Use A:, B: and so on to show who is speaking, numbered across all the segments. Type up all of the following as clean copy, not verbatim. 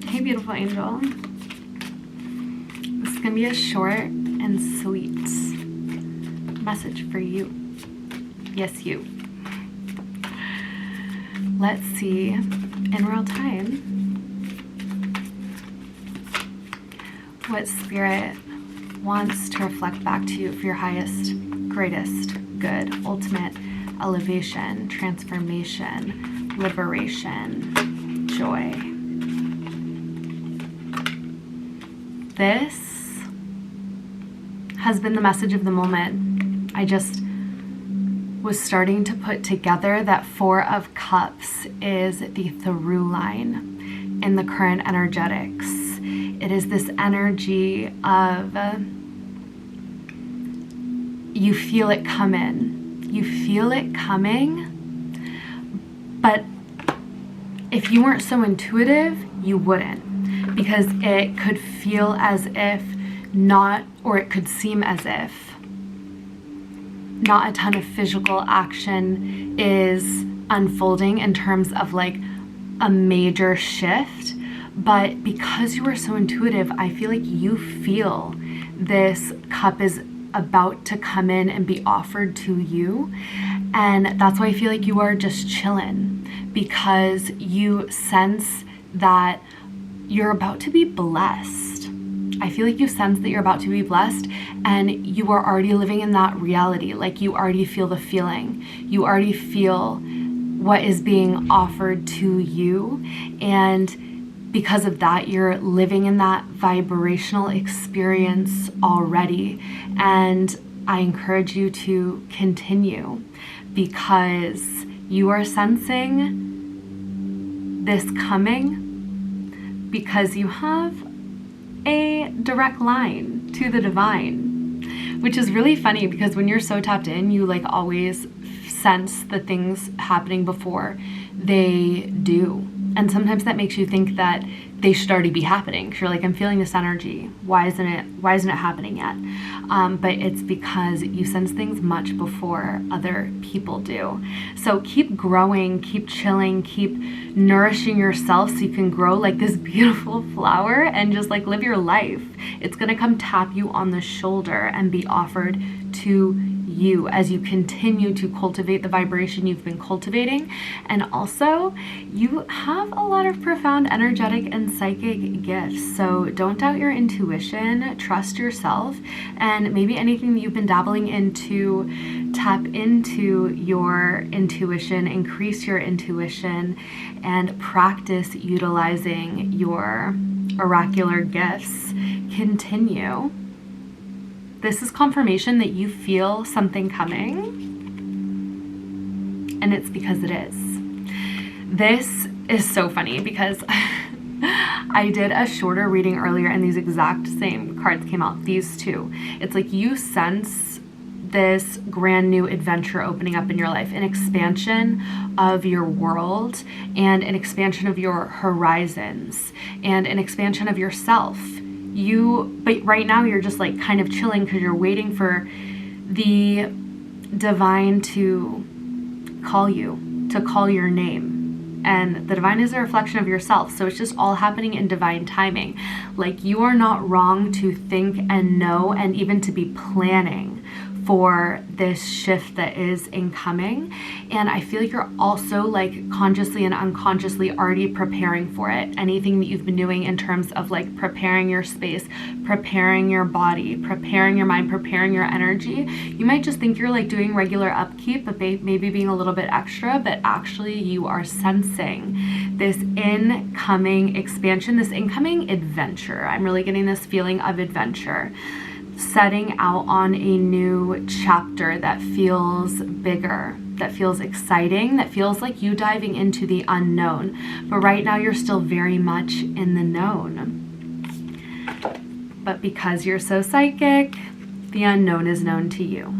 A: Hey, beautiful angel. This is going to be a short and sweet message for you. Yes, you. Let's see in real time what Spirit wants to reflect back to you for your highest, greatest good, ultimate elevation, transformation, liberation, joy. This has been the message of the moment. I just was starting to put together that Four of Cups is the through line in the current energetics. It is this energy of you feel it coming. You feel it coming, but if you weren't so intuitive, you wouldn't, because it could feel as if not, or it could seem as if not a ton of physical action is unfolding in terms of like a major shift. But because you are so intuitive, I feel like you feel this cup is about to come in and be offered to you. And that's why I feel like you are just chilling, because you sense that you're about to be blessed. I feel like you sense that you're about to be blessed, and you are already living in that reality. Like you already feel the feeling. You already feel what is being offered to you. And because of that, you're living in that vibrational experience already. And I encourage you to continue, because you are sensing this coming, because you have a direct line to the divine, which is really funny, because when you're so tapped in, you like always sense the things happening before they do. And sometimes that makes you think that they should already be happening. You're like, I'm feeling this energy. Why isn't it happening yet? But it's because you sense things much before other people do. So keep growing, keep chilling, keep nourishing yourself so you can grow like this beautiful flower and just like live your life. It's gonna come tap you on the shoulder and be offered to you as you continue to cultivate the vibration you've been cultivating. And also, you have a lot of profound energetic and psychic gifts, so don't doubt your intuition, trust yourself, and maybe anything that you've been dabbling into, tap into your intuition, increase your intuition, and practice utilizing your oracular gifts. Continue. This is confirmation that you feel something coming, and it's because it is. This is so funny because I did a shorter reading earlier and these exact same cards came out, these two. It's like you sense this brand new adventure opening up in your life, an expansion of your world and an expansion of your horizons and an expansion of yourself. But right now you're just like kind of chilling because you're waiting for the divine to call you, to call your name. And the divine is a reflection of yourself. So it's just all happening in divine timing. Like you are not wrong to think and know and even to be planning for this shift that is incoming. And I feel like you're also like consciously and unconsciously already preparing for it. Anything that you've been doing in terms of like preparing your space, preparing your body, preparing your mind, preparing your energy. You might just think you're like doing regular upkeep, but maybe being a little bit extra, but actually you are sensing this incoming expansion, this incoming adventure. I'm really getting this feeling of adventure. Setting out on a new chapter that feels bigger, that feels exciting, that feels like you diving into the unknown. But right now you're still very much in the known. But because you're so psychic, the unknown is known to you.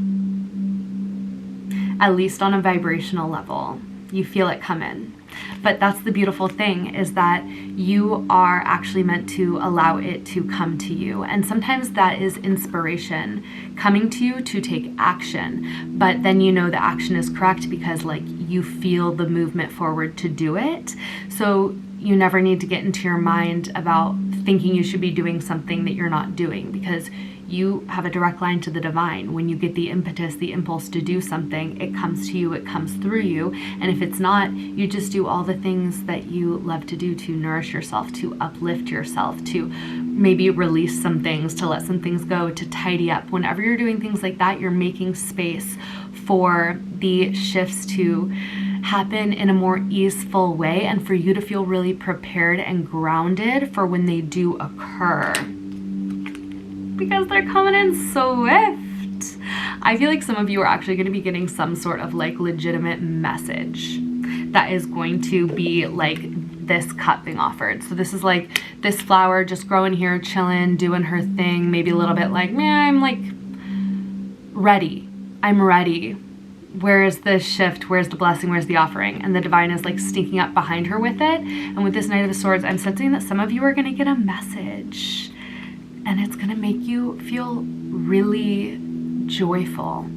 A: At least on a vibrational level. You feel it come in. But that's the beautiful thing, is that you are actually meant to allow it to come to you. And sometimes that is inspiration coming to you to take action. But then you know the action is correct because like you feel the movement forward to do it. So you never need to get into your mind about thinking you should be doing something that you're not doing, because you have a direct line to the divine. When you get the impetus, the impulse to do something, it comes to you, it comes through you. And if it's not, you just do all the things that you love to do to nourish yourself, to uplift yourself, to maybe release some things, to let some things go, to tidy up. Whenever you're doing things like that, you're making space for the shifts to happen in a more easeful way and for you to feel really prepared and grounded for when they do occur. Because they're coming in swift. I feel like some of you are actually going to be getting some sort of like legitimate message that is going to be like this cup being offered. So this is like this flower just growing here, chilling, doing her thing, maybe a little bit like, man, I'm like ready. I'm ready. Where is the shift? Where's the blessing? Where's the offering? And the divine is like sneaking up behind her with it. And with this Knight of Swords, I'm sensing that some of you are going to get a message. And it's going to make you feel really joyful.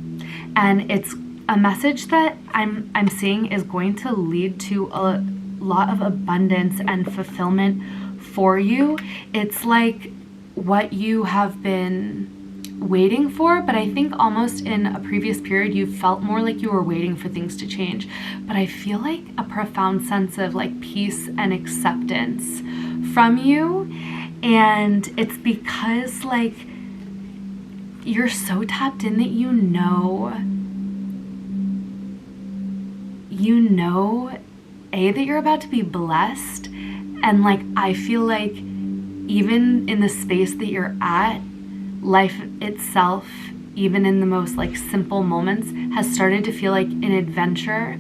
A: And it's a message that I'm seeing is going to lead to a lot of abundance and fulfillment for you. It's like what you have been waiting for, but I think almost in a previous period you felt more like you were waiting for things to change. But I feel like a profound sense of like peace and acceptance from you. And it's because like you're so tapped in that you know that you're about to be blessed. And like I feel like even in the space that you're at, life itself, even in the most like simple moments, has started to feel like an adventure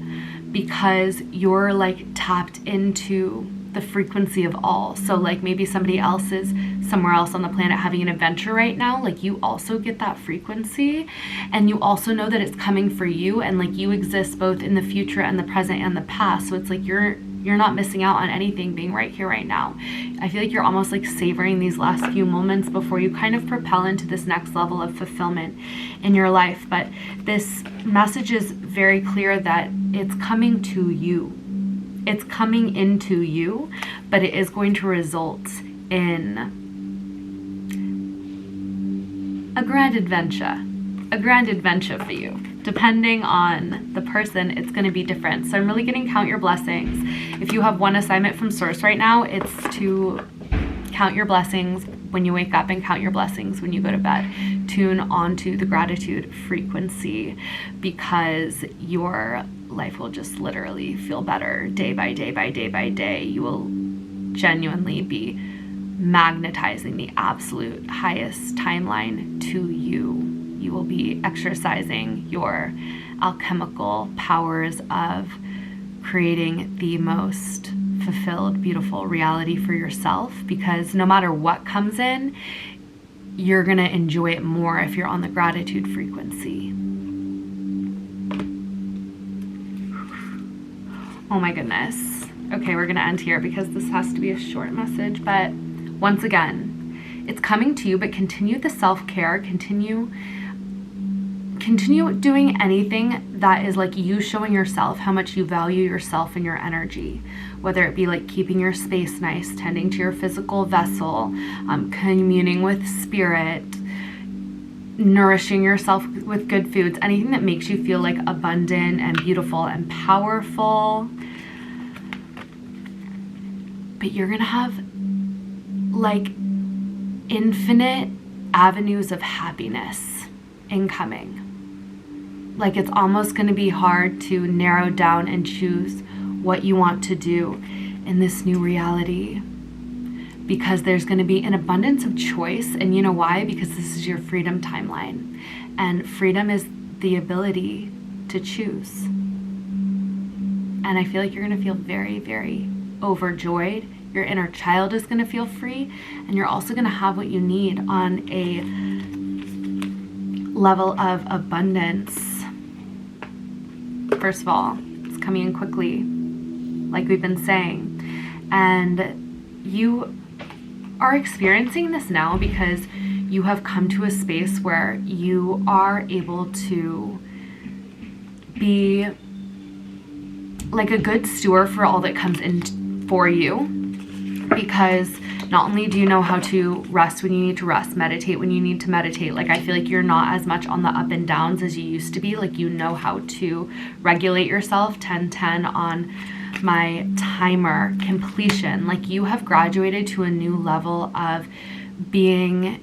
A: because you're like tapped into the frequency of all. So like maybe somebody else is somewhere else on the planet having an adventure right now, like you also get that frequency, and you also know that it's coming for you, and like you exist both in the future and the present and the past. So it's like you're not missing out on anything being right here right now. I feel like you're almost like savoring these last few moments before you kind of propel into this next level of fulfillment in your life. But this message is very clear that it's coming to you. It's coming into you, but it is going to result in a grand adventure for you. Depending on the person, it's going to be different. So I'm really getting count your blessings. If you have one assignment from Source right now, it's to count your blessings when you wake up and count your blessings when you go to bed. Tune onto the gratitude frequency, because your life will just literally feel better day by day by day by day. You will genuinely be magnetizing the absolute highest timeline to you. You will be exercising your alchemical powers of creating the most fulfilled, beautiful reality for yourself, because no matter what comes in, you're going to enjoy it more if you're on the gratitude frequency. Oh my goodness. Okay, we're going to end here because this has to be a short message, but once again, it's coming to you, but continue the self-care, continue doing anything that is like you showing yourself how much you value yourself and your energy, whether it be like keeping your space nice, tending to your physical vessel, communing with spirit, nourishing yourself with good foods, anything that makes you feel like abundant and beautiful and powerful. But you're gonna have like infinite avenues of happiness incoming. Like it's almost going to be hard to narrow down and choose what you want to do in this new reality, because there's going to be an abundance of choice. And you know why? Because this is your freedom timeline, and freedom is the ability to choose. And I feel like you're going to feel very, very overjoyed. Your inner child is going to feel free, and you're also going to have what you need on a level of abundance. First of all, it's coming in quickly like we've been saying. And you are experiencing this now because you have come to a space where you are able to be like a good steward for all that comes in for you, because not only do you know how to rest when you need to rest, meditate when you need to meditate. Like, I feel like you're not as much on the up and downs as you used to be. Like, you know how to regulate yourself. 10-10 on my timer. Completion. Like, you have graduated to a new level of being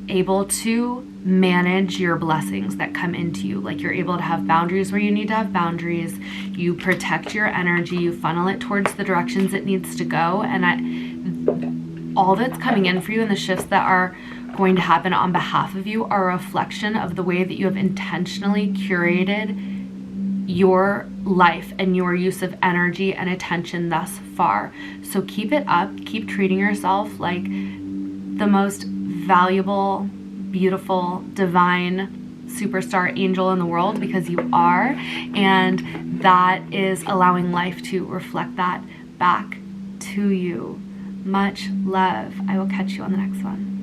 A: able to manage your blessings that come into you. Like, you're able to have boundaries where you need to have boundaries. You protect your energy. You funnel it towards the directions it needs to go. And all that's coming in for you and the shifts that are going to happen on behalf of you are a reflection of the way that you have intentionally curated your life and your use of energy and attention thus far. So keep it up. Keep treating yourself like the most valuable, beautiful, divine superstar angel in the world, because you are, and that is allowing life to reflect that back to you. Much love. I will catch you on the next one.